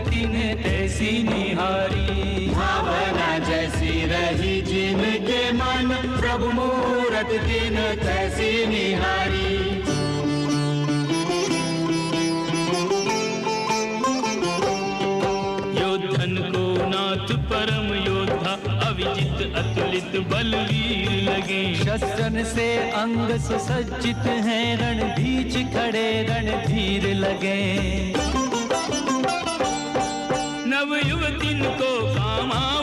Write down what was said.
तिन तैसी निहारी। भावना जैसी रही जिनके मन, प्रभु मूरत तिन तैसी निहारी। योद्धन को नाथ परम योद्धा, अविजित अतुलित बलवीर लगे। शस्त्रन से अंग सुसज्जित हैं, रणभीच खड़े रणधीर लगे। नव युवतिन को कामा